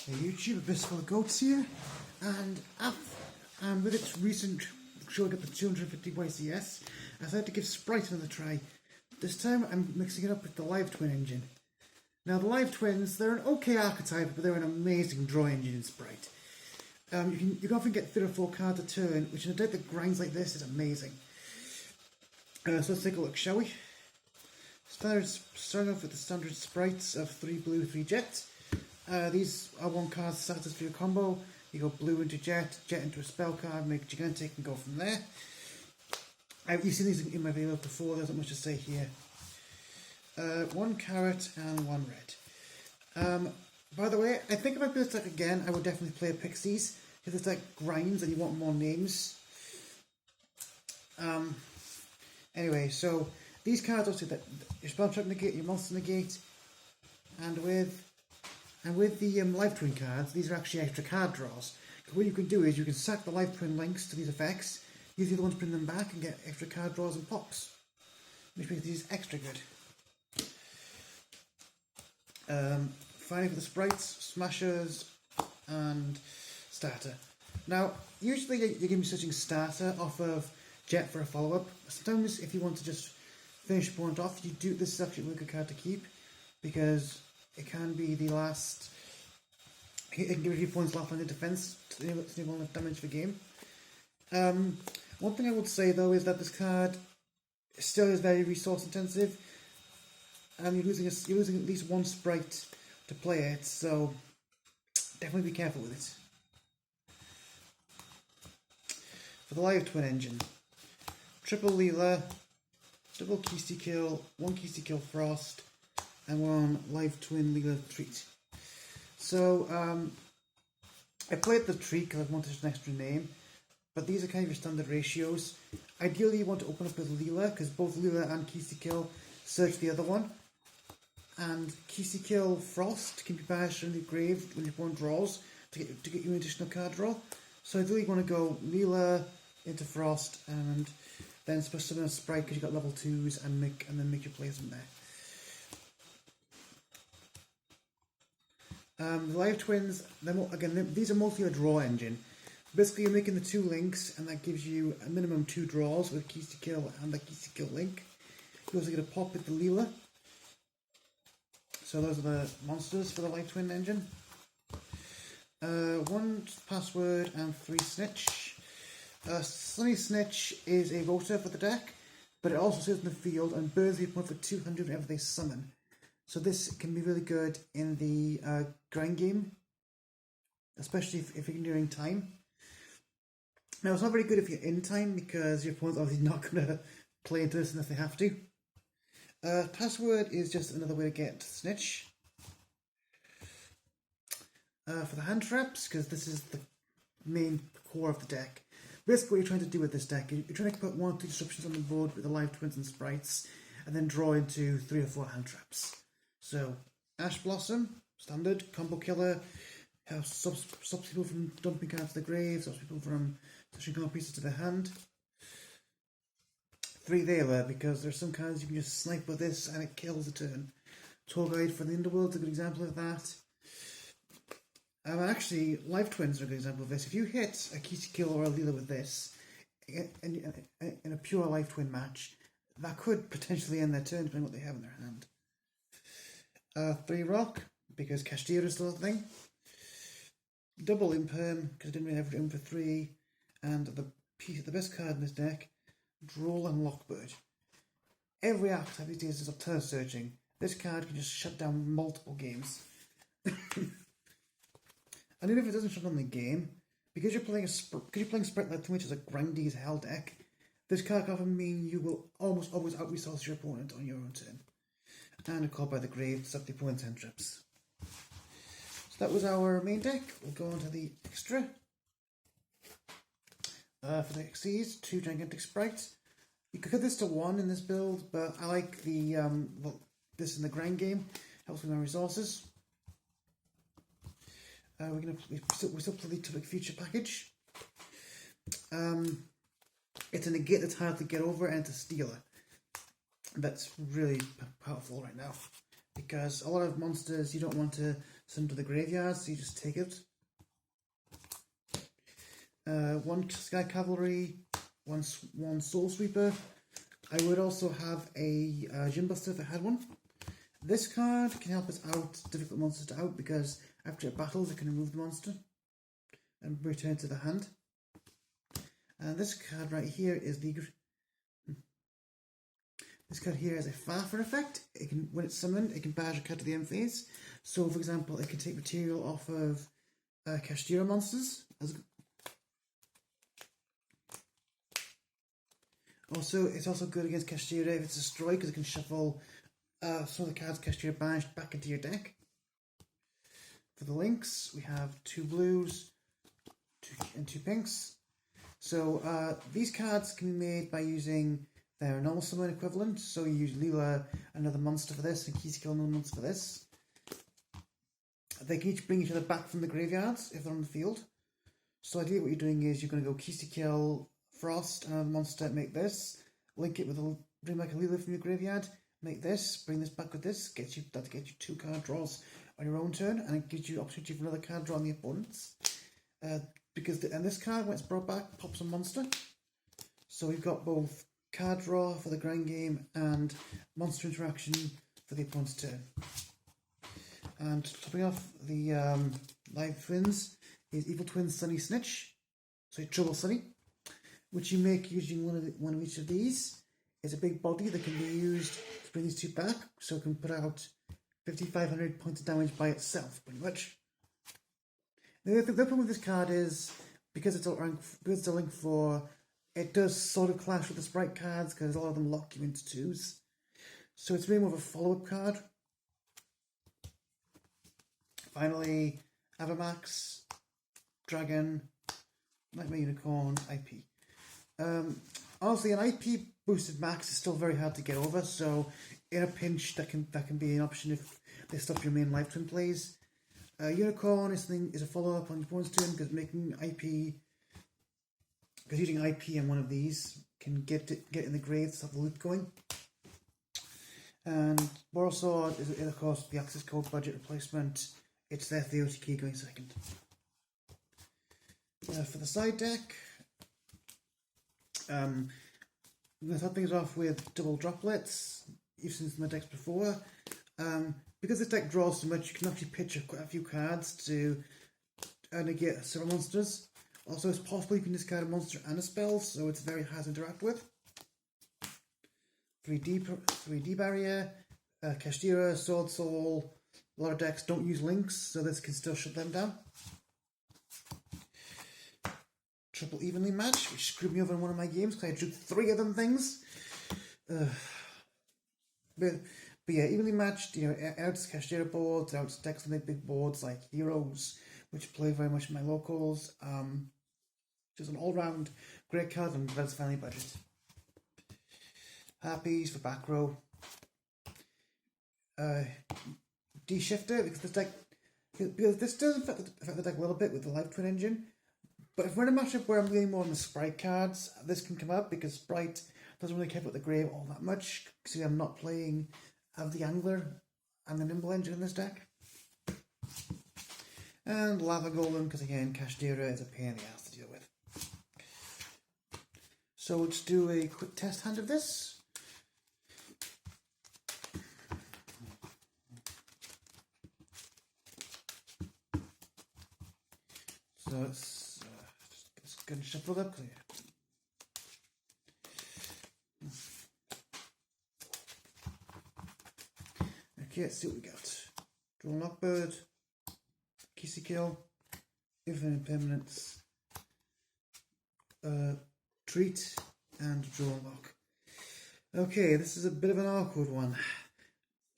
Hey YouTube, Abyss full of goats here, and with its recent showing up at 250 YCS, I decided to give Spright another try. This time I'm mixing it up with the Live Twin engine. Now the Live Twins, they're an okay archetype, but they're an amazing draw engine in Spright. You can often get 3 or 4 cards a turn, which in a deck that grinds like this is amazing. So let's take a look, shall we? Starting off with the standard Sprights of 3 blue, 3 jet. These are 1 card starters for your combo. You go blue into jet, jet into a spell card, make gigantic and go from there. You've seen these in my video before, there's not much to say here. 1 carrot and 1 red. By the way, I think if I play this deck again, I would definitely play a Pixies. If this deck grinds and you want more names. Anyway, so these cards also that your spell check negate, your monster negate, and with the Live Twin cards, these are actually extra card draws. What you can do is you can sack the Live Twin links to these effects, use the other ones to bring them back and get extra card draws and pops, which makes these extra good. Finally for the Sprights, Smashers, and Starter. Now, usually you're going to be searching Starter off of Jet for a follow-up. Sometimes if you want to just finish your opponent off, this is actually a really good card to keep, because it can be the last. It can give a few points left on the defense to enable enough damage for the game. One thing I would say though is that this card still is very resource intensive. You're losing at least 1 Spright to play it, so definitely be careful with it. For the Live Twin engine, triple Leela, double Keysty Kill, 1 Keysty Kill Frost, and 1 Live Twin Leela Treat. So, I played the Treat because I wanted an extra name, but these are kind of your standard ratios. Ideally, you want to open up with Leela, because both Leela and Keysty Kill search the other one. And Keysty Kill Frost can be banished from the grave when your opponent draws to get you an additional card draw. So ideally, you want to go Leela into Frost, and then supposed to summon a Spright because you've got level 2s, and then make your plays from there. The Live Twins, these are mostly a draw engine. Basically, you're making the 2 links, and that gives you a minimum 2 draws with Keysty Kill and the Keysty Kill link. You also get a pop with the Leela. So those are the monsters for the Live Twin engine. 1 password and 3 snitch. Sunny Snitch is a rotor for the deck, but it also sits in the field and burns the opponent for 200 whenever they summon. So this can be really good in the grind game, especially if you're doing time. Now it's not very good if you're in time, because your opponent's obviously not going to play into this unless they have to. Password is just another way to get Snitch. For the hand traps, because this is the main core of the deck. Basically what you're trying to do with this deck is you're trying to put 1 or 2 disruptions on the board with the Live Twins and Sprights, and then draw into 3 or 4 hand traps. So, Ash Blossom, standard, combo killer, stops people from dumping cards to the grave, stops people from touching card pieces to their hand. 3 Veiler, because there's some cards you can just snipe with this and it kills a turn. Tour Guide for the Underworld is a good example of that. Actually, Live Twins are a good example of this. If you hit a Keysty Kill or a Leela with this in a pure Live Twin match, that could potentially end their turn depending on what they have in their hand. 3 Rock, because Cashier is still a thing. Double Imperm, because I didn't really have room for 3. And the best card in this deck, Droll and Lockbird. Every archetype these days is of turn searching. This card can just shut down multiple games. And even if it doesn't shut down the game, because you're playing Spright Live Twin, which is a grindy as hell deck, this card can often mean you will almost always out-resource your opponent on your own turn. And a Call by the Grave to stop the opponent's hand traps. So that was our main deck. We'll go on to the extra. For the XCs, 2 gigantic Sprights. You could cut this to 1 in this build, but I like the this in the grind game. Helps with my resources. We still play the Topic Future package. It's a negate that's hard to get over, and it's a stealer. That's really powerful right now. because a lot of monsters you don't want to send to the graveyard, so you just take it. 1 Sky Cavalry, one Soul Sweeper. I would also have a Gym Buster if I had one. This card can help us out, difficult monsters to out, because after it battles it can remove the monster and return it to the hand. And this card right here is this card here has a Farfer effect. It can, when it's summoned, it can barge a card to the end phase. So, for example, it can take material off of Kashtira monsters. Also, it's also good against Kashtira if it's destroyed, because it can shuffle some of the cards Kashtira banished back into your deck. For the links, we have 2 blues and 2 pinks. So these cards can be made by using their normal summon equivalent. So you use Leela, another monster for this, and Keyskill, another monster for this. They can each bring each other back from the graveyards if they're on the field. So ideally what you're doing is you're going to go Keyskill, Frost, another monster, make this, link it with bring back a Leela from your graveyard, make this, bring this back with this, that gets you 2 card draws on your own turn, and it gives you opportunity for another card draw on the opponent's. And this card, when it's brought back, pops a monster. So we've got both card draw for the grand game and monster interaction for the opponent's turn. And topping off the live twins is Evil Twins Sunny Snitch, so Trouble Sunny, which you make using one of each of these. It's a big body that can be used to bring these 2 back, so it can put out 5,500 points of damage by itself, pretty much. The problem with this card is, because it's a link 4, it does sort of clash with the Spright cards, because a lot of them lock you into 2s. So it's really more of a follow-up card. Finally, Avamax, Dragon, Nightmare Unicorn, IP. Honestly, an IP boosted max is still very hard to get over, so in a pinch that can be an option if they stop your main life twin plays. Unicorn is a follow-up on your opponent's turn, because using IP on one of these can get in the grave to stop the loop going. And Boral Sword is of course the Access Code budget replacement. It's there for the OTK going second. For the side deck, I'm going to start things off with double droplets. You've seen some of the decks before. Because this deck draws so much, you can actually pitch quite a few cards to negate several monsters. Also, it's possible you can discard a monster and a spell, so it's very hard to interact with. 3D barrier, Kashtira, Sword Soul. A lot of decks don't use links, so this can still shut them down. Triple Evenly Match, which screwed me over in one of my games because I drew 3 of them things. But yeah, evenly matched, out Kashtira boards, out decks on the big boards like Heroes, which play very much in my locals. Just an all-round great card and Red's family budget. Harpies for back row. D-Shifter, because this does affect the deck a little bit with the Live Twin engine. But if we're in a matchup where I'm leaning more on the Spright cards, this can come up because Spright doesn't really care about the grave all that much. See, I'm not playing the Angler and the Nimble engine in this deck. And Lava Golem, because again, Kashtira is a pain in the ass to deal with. So let's do a quick test hand of this. So it's just going to shuffle up. Okay, let's see what we got. Draw Knockbird, Keyskill, Infinite Permanence, Treat, and Draw Lock. Okay, this is a bit of an awkward one.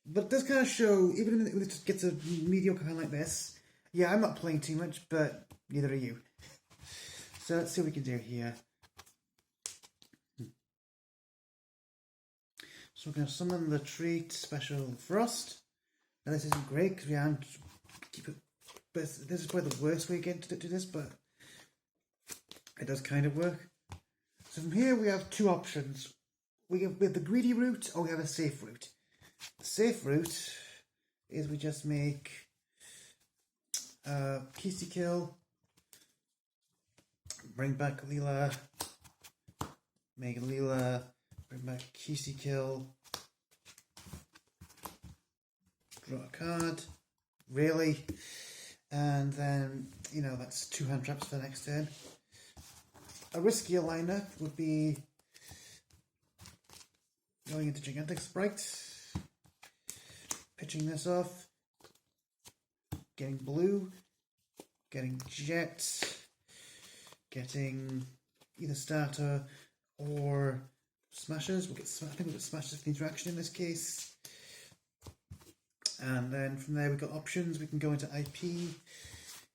But it does kind of show, even if it gets a mediocre hand like this, yeah, I'm not playing too much, but neither are you. So let's see what we can do here. So we're going to summon the Treat Special Frost. Now this isn't great because we aren't keep it, but this is probably the worst way again to do this, but it does kind of work. So from here we have 2 options. We have the greedy route or we have a safe route. The safe route is we just make Kisty Kill, bring back Leela, make Leela, bring back Kisty Kill, draw a card, really, and then, you know, that's 2 hand traps for the next turn. A riskier lineup would be going into Gigantic Spright, pitching this off, getting blue, getting jet, getting either starter or smashes. I think we'll get smashes for the interaction in this case. And then from there we've got options. We can go into IP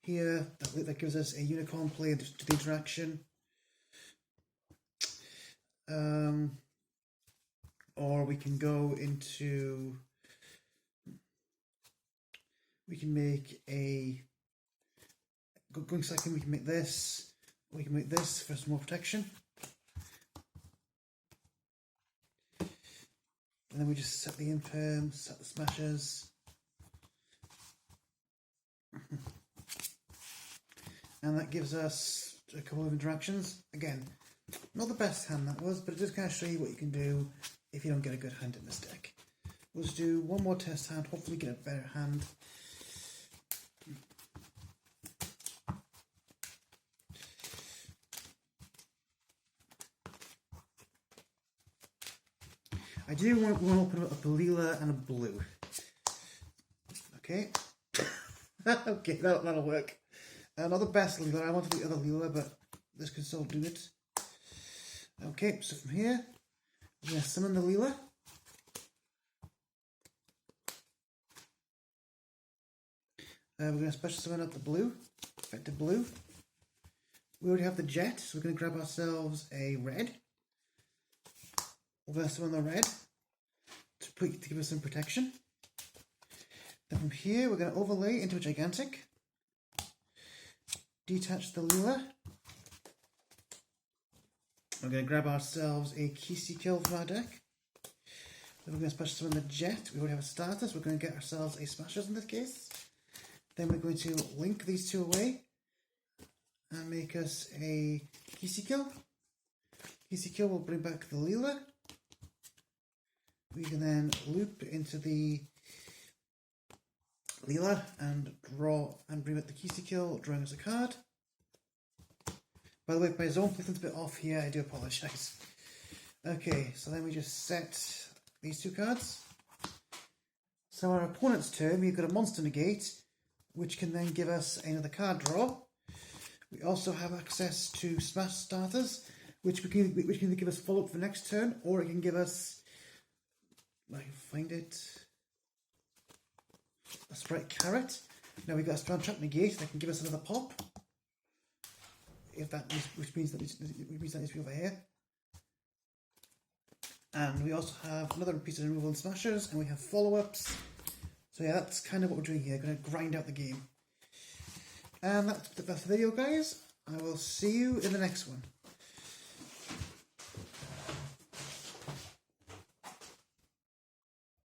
here. That gives us a unicorn play to the interaction. Or we can go into, we can make a, going second, we can make this, we can make this for some more protection. And then we just set the imperm, set the smashes. And that gives us a couple of interactions. Again, not the best hand that was, but it just kind of show you what you can do if you don't get a good hand in this deck. We'll just do one more test hand, hopefully get a better hand. I do want to open up a Leela and a blue. Okay. Okay, that'll work. Not the best Leela, I wanted the other Leela, but this can still do it. Okay, so from here, we're going to summon the Leela. We're going to special summon up the blue, effective blue. We already have the jet, so we're going to grab ourselves a red. We're going to summon the red to give us some protection. Then from here, we're going to overlay into a gigantic. Detach the Leela. We're going to grab ourselves a Kisty Kill from our deck. Then we're going to special summon the jet. We already have a starter, so we're going to get ourselves a smashers in this case. Then we're going to link these two away and make us a Kisty Kill. Kisty Kill will bring back the Leela. We can then loop into the Leela and draw and bring back the Kisty Kill, drawing us a card. By the way, my zone placement's a bit off here, I do apologise. Okay, so then we just set these two cards. So our opponent's turn, we've got a monster negate, which can then give us another card draw. We also have access to smash starters, which can either give us follow-up for next turn, or it can give us, I can find it, a Spright Carrot. Now we've got a Strand Trap negate that can give us another pop. If that, which means that needs to be over here. And we also have another piece of removal and smashers, and we have follow-ups. So yeah, that's kind of what we're doing here. Going to grind out the game. And that's the video, guys. I will see you in the next one.